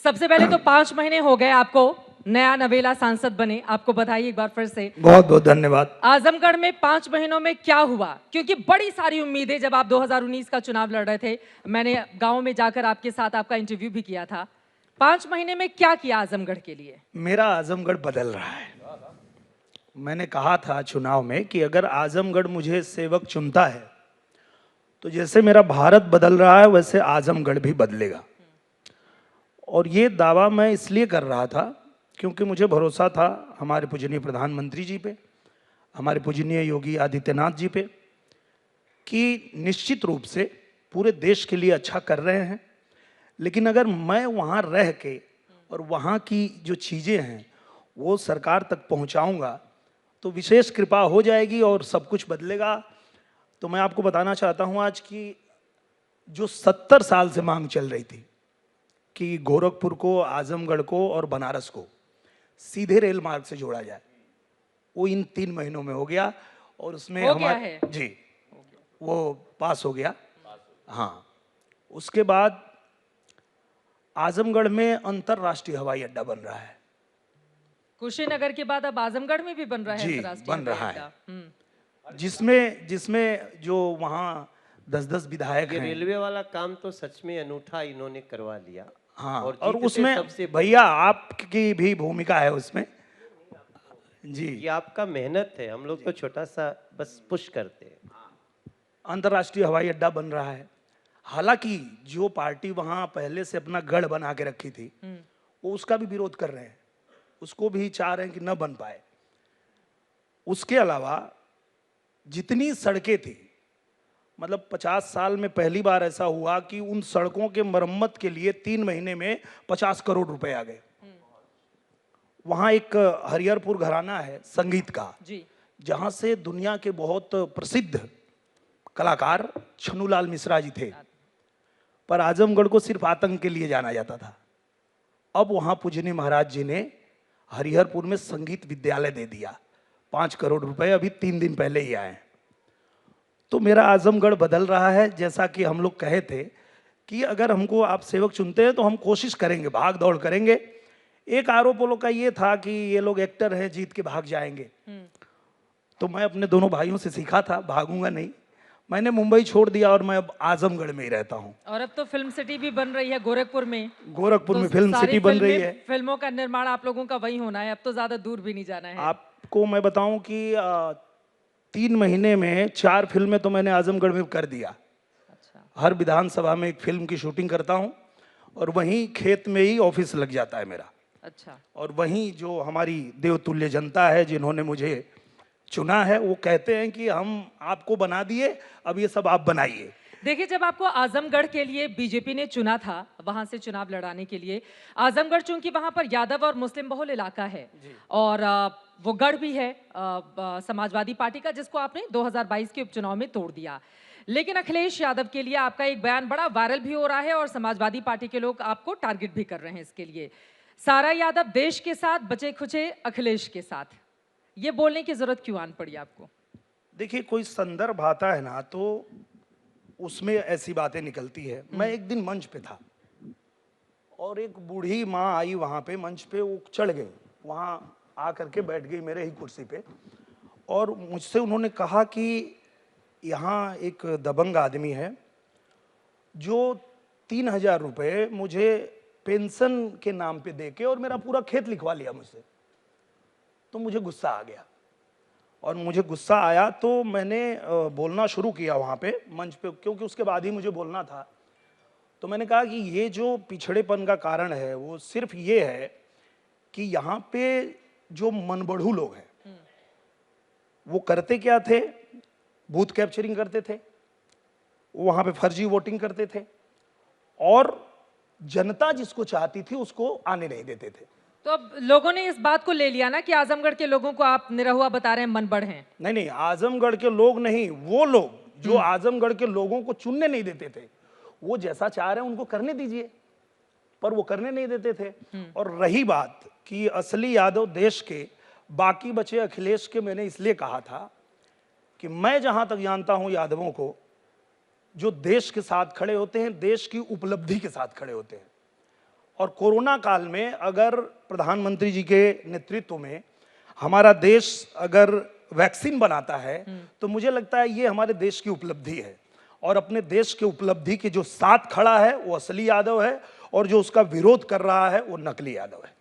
सबसे पहले तो 5 महीने हो गए आपको नया नवेला सांसद बने, आपको बधाई एक बार फिर से। बहुत बहुत धन्यवाद। आजमगढ़ में 5 महीनों में क्या हुआ? क्योंकि बड़ी सारी उम्मीदें जब आप 2019 का चुनाव लड़ रहे थे, मैंने गांव में जाकर आपके साथ आपका इंटरव्यू भी किया था। 5 महीने में क्या किया आजमगढ़ के लिए? मेरा आजमगढ़ बदल रहा है। मैंने कहा था चुनाव में कि अगर आजमगढ़ मुझे सेवक चुनता है तो जैसे मेरा भारत बदल रहा है वैसे आजमगढ़ भी बदलेगा। और ये दावा मैं इसलिए कर रहा था क्योंकि मुझे भरोसा था हमारे पूजनीय प्रधानमंत्री जी पे, हमारे पूजनीय योगी आदित्यनाथ जी पे, कि निश्चित रूप से पूरे देश के लिए अच्छा कर रहे हैं। लेकिन अगर मैं वहाँ रह के और वहाँ की जो चीज़ें हैं वो सरकार तक पहुँचाऊँगा तो विशेष कृपा हो जाएगी और सब कुछ बदलेगा। तो मैं आपको बताना चाहता हूँ आज की जो 70 साल से मांग चल रही थी कि गोरखपुर को, आजमगढ़ को और बनारस को सीधे रेल मार्ग से जोड़ा जाए, वो इन 3 महीनों में हो गया। और उसमें हमारे जी वो पास हो गया। हाँ, उसके बाद आजमगढ़ में अंतरराष्ट्रीय हवाई अड्डा बन रहा है। कुशीनगर के बाद अब आजमगढ़ में भी बन रहा है अंतरराष्ट्रीय बन रहा है, जिसमें जो वहाँ 10-10 विधायक हैं। रेलवे वाला काम तो सच में अनूठा इन्होंने करवा लिया। हाँ, और उसमें भैया आपकी भी भूमिका है उसमें जी। ये आपका मेहनत है, हम लोग तो छोटा सा बस पुश करते हैं। अंतरराष्ट्रीय हवाई अड्डा बन रहा है। हालांकि जो पार्टी वहां पहले से अपना गढ़ बना के रखी थी वो उसका भी विरोध कर रहे हैं, उसको भी चाह रहे हैं कि न बन पाए। उसके अलावा जितनी सड़कें थी, मतलब 50 साल में पहली बार ऐसा हुआ कि उन सड़कों के मरम्मत के लिए 3 महीने में 50 करोड़ रुपए आ गए। वहां एक हरिहरपुर घराना है संगीत का जी, जहां से दुनिया के बहुत प्रसिद्ध कलाकार छन्नूलाल मिश्रा जी थे, पर आजमगढ़ को सिर्फ आतंक के लिए जाना जाता था। अब वहां पूजनीय महाराज जी ने हरिहरपुर में संगीत विद्यालय दे दिया, 5 करोड़ रुपए अभी 3 दिन पहले ही आए। तो मेरा आजमगढ़ बदल रहा है। जैसा कि हम लोग कहे थे कि अगर हमको आप सेवक चुनते हैं तो हम कोशिश करेंगे, भाग दौड़ करेंगे। एक आरोप लोग का ये था कि ये लोग एक्टर हैं, जीत के भाग जाएंगे। तो मैं अपने दोनों भाइयों से सीखा था, भागूंगा नहीं। मैंने मुंबई छोड़ दिया और मैं अब आजमगढ़ में ही रहता हूँ। और अब तो फिल्म सिटी भी बन रही है गोरखपुर में। तो फिल्म सिटी बन रही है। फिल्मों का निर्माण आप लोगों का वही होना है, अब तो ज्यादा दूर भी नहीं जाना है। आपको मैं बताऊं कि 3 महीने में 4 फिल्में तो मैंने आजमगढ़ में कर दिया। अच्छा। हर विधानसभा में एक फिल्म की शूटिंग करता हूँ और वहीं खेत में ही ऑफिस लग जाता है मेरा। अच्छा। और वहीं जो हमारी देवतुल्य जनता है जिन्होंने मुझे चुना है, वो कहते हैं कि हम आपको बना दिए, अब ये सब आप बनाइए। देखिए, जब आपको आजमगढ़ के लिए बीजेपी ने चुना था, वहां से चुनाव लड़ाने के लिए, आजमगढ़ चूंकि वहां पर यादव और मुस्लिम बहुल इलाका है और वो गढ़ भी है समाजवादी पार्टी का, जिसको आपने 2022 के उपचुनाव में तोड़ दिया। लेकिन अखिलेश यादव के लिए आपका एक बयान बड़ा वायरल भी हो रहा है और समाजवादी पार्टी के लोग आपको टारगेट भी कर रहे हैं इसके लिए। सारा यादव देश के साथ, बचे खुचे अखिलेश के साथ, ये बोलने की जरूरत क्यों आन पड़ी आपको? देखिए, कोई संदर्भ आता है ना तो उसमें ऐसी बातें निकलती है। मैं एक दिन मंच पे था और एक बूढ़ी माँ आई वहां पे मंच पे, वो चढ़ गई, वहां आकर के बैठ गई मेरे ही कुर्सी पे और मुझसे उन्होंने कहा कि यहाँ एक दबंग आदमी है जो 3000 रुपये मुझे पेंशन के नाम पे देके और मेरा पूरा खेत लिखवा लिया मुझसे। तो मुझे गुस्सा आ गया और मुझे गुस्सा आया तो मैंने बोलना शुरू किया वहाँ पे मंच पे, क्योंकि उसके बाद ही मुझे बोलना था। तो मैंने कहा कि ये जो पिछड़ेपन का कारण है वो सिर्फ ये है कि यहाँ पे जो मनबढ़ू लोग हैं वो करते क्या थे, बूथ कैप्चरिंग करते थे, वहाँ पे फर्जी वोटिंग करते थे और जनता जिसको चाहती थी उसको आने नहीं देते थे। तो अब लोगों ने इस बात को ले लिया ना कि आजमगढ़ के लोगों को आप निरहुआ बता रहे हैं, मनबढ़ हैं। नहीं, आजमगढ़ के लोग नहीं, वो लोग जो आजमगढ़ के लोगों को चुनने नहीं देते थे, वो जैसा चाह रहे हैं उनको करने दीजिए, पर वो करने नहीं देते थे। और रही बात कि असली यादव देश के, बाकी बचे अखिलेश के, मैंने इसलिए कहा था कि मैं जहां तक जानता हूं यादवों को, जो देश के साथ खड़े होते हैं, देश की उपलब्धि के साथ खड़े होते हैं। और कोरोना काल में अगर प्रधानमंत्री जी के नेतृत्व में हमारा देश अगर वैक्सीन बनाता है तो मुझे लगता है ये हमारे देश की उपलब्धि है। और अपने देश के उपलब्धि के जो साथ खड़ा है वो असली यादव है, और जो उसका विरोध कर रहा है वो नकली यादव है।